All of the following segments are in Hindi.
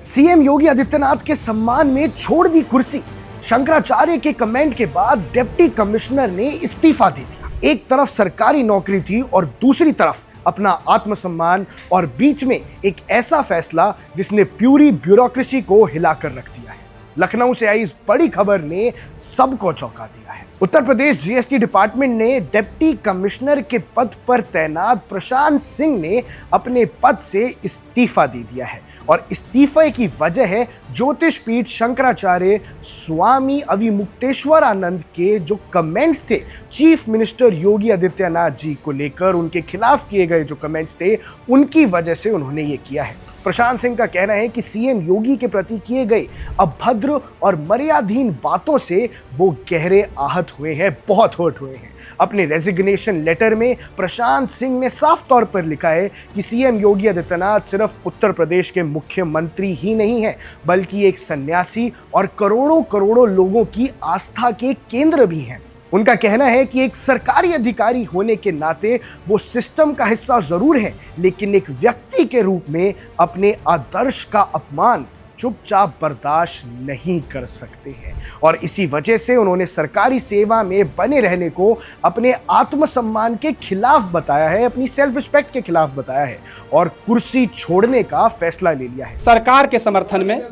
सीएम योगी आदित्यनाथ के सम्मान में छोड़ दी कुर्सी। शंकराचार्य के कमेंट के बाद डिप्टी कमिश्नर ने इस्तीफा दे दिया। एक तरफ सरकारी नौकरी थी और दूसरी तरफ अपना आत्मसम्मान, और बीच में एक ऐसा फैसला जिसने पूरी ब्यूरोक्रेसी को हिलाकर रख दिया है। लखनऊ से आई इस बड़ी खबर ने सबको चौंका दिया है। उत्तर प्रदेश जीएसटी डिपार्टमेंट ने डिप्टी कमिश्नर के पद पर तैनात प्रशांत सिंह ने अपने पद से इस्तीफा दे दिया है, और इस्तीफे की वजह है ज्योतिष पीठ शंकराचार्य स्वामी अविमुक्तेश्वरानंद के जो कमेंट्स थे चीफ मिनिस्टर योगी आदित्यनाथ जी को लेकर। उनके खिलाफ किए गए जो कमेंट्स थे उनकी वजह से उन्होंने ये किया है। प्रशांत सिंह का कहना है कि सीएम योगी के प्रति किए गए अभद्र और मर्यादहीन बातों से वो गहरे आहत हुए हैं, बहुत हर्ट हुए हैं। अपने रेजिग्नेशन लेटर में प्रशांत सिंह ने साफ तौर पर लिखा है कि सीएम योगी आदित्यनाथ सिर्फ उत्तर प्रदेश के मुख्यमंत्री ही नहीं है, बल्कि एक सन्यासी और करोड़ों करोड़ों लोगों की आस्था के केंद्र भी हैं। उनका कहना है कि एक सरकारी अधिकारी होने के नाते वो सिस्टम का हिस्सा जरूर है, लेकिन एक व्यक्ति के रूप में अपने आदर्श का अपमान चुपचाप बर्दाश्त नहीं कर सकते हैं, और इसी वजह से उन्होंने सरकारी सेवा में बने रहने को अपने आत्मसम्मान के खिलाफ बताया है, अपनी सेल्फ रिस्पेक्ट के खिलाफ बताया है, और कुर्सी छोड़ने का फैसला ले लिया है। सरकार के समर्थन में,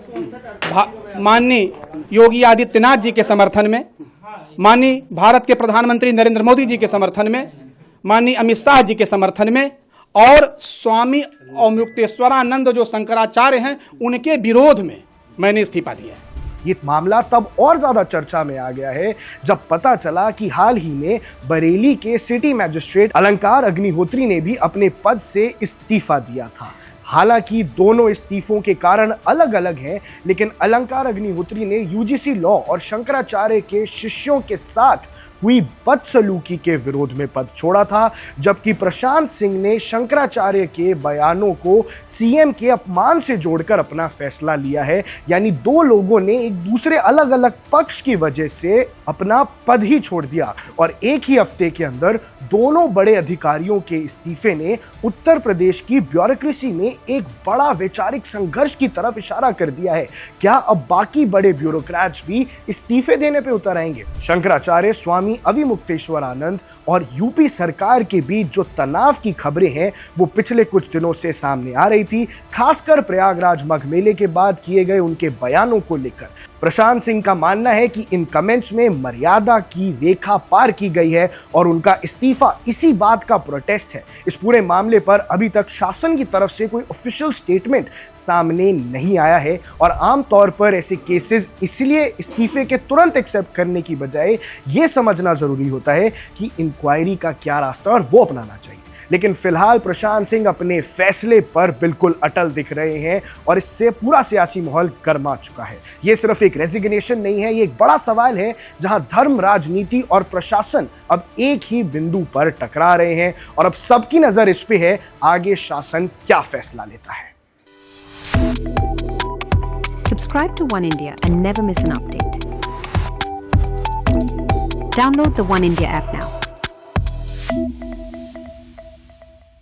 माननीय योगी आदित्यनाथ जी के समर्थन में, माननीय भारत के प्रधानमंत्री नरेंद्र मोदी जी के समर्थन में, माननीय अमित शाह जी के समर्थन में, और स्वामी अवमुक्तेश्वरानंद जो शंकराचार्य हैं उनके विरोध में मैंने इस्तीफा दिया है। ये मामला तब और ज्यादा चर्चा में आ गया है जब पता चला कि हाल ही में बरेली के सिटी मैजिस्ट्रेट अलंकार अग्निहोत्री ने भी अपने पद से इस्तीफा दिया था। हालांकि दोनों इस्तीफों के कारण अलग अलग हैं, लेकिन अलंकार अग्निहोत्री ने यूजीसी लॉ और शंकराचार्य के शिष्यों के साथ हुई बदसलूकी के विरोध में पद छोड़ा था, जबकि प्रशांत सिंह ने शंकराचार्य के बयानों को सीएम के अपमान से जोड़कर अपना फैसला लिया है। यानी दो लोगों ने एक दूसरे अलग अलग पक्ष की वजह से अपना पद ही छोड़ दिया, और एक ही हफ्ते के अंदर दोनों बड़े अधिकारियों के इस्तीफे ने उत्तर प्रदेश की ब्यूरोक्रेसी में एक बड़ा वैचारिक संघर्ष की तरफ इशारा कर दिया है। क्या अब बाकी बड़े ब्यूरोक्रेट्स भी इस्तीफे देने पे उतर आएंगे? शंकराचार्य स्वामी अविमुक्तेश्वरानंद और यूपी सरकार के बीच जो तनाव की खबरें हैं वो पिछले कुछ दिनों से सामने आ रही थी, खासकर प्रयागराज मघ मेले के बाद किए गए उनके बयानों को लेकर। प्रशांत सिंह का मानना है कि इन कमेंट्स में मर्यादा की रेखा पार की गई है, और उनका इस्तीफा इसी बात का प्रोटेस्ट है। इस पूरे मामले पर अभी तक शासन की तरफ से कोई ऑफिशियल स्टेटमेंट सामने नहीं आया है, और आमतौर पर ऐसे केसेस इसलिए इस्तीफे के तुरंत एक्सेप्ट करने की बजाय ये समझना जरूरी होता है कि इंक्वायरी का क्या रास्ता और वो अपनाना चाहिए। लेकिन फिलहाल प्रशांत सिंह अपने फैसले पर बिल्कुल अटल दिख रहे हैं, और इससे पूरा सियासी माहौल गर्मा चुका है। ये सिर्फ एक रेजिग्नेशन नहीं है, ये एक बड़ा सवाल है जहां धर्म, राजनीति और प्रशासन अब एक ही बिंदु पर टकरा रहे हैं, और अब सबकी नजर इस पे है आगे शासन क्या फैसला लेता है। Subscribe to One India and never miss an update. Download the One India app now.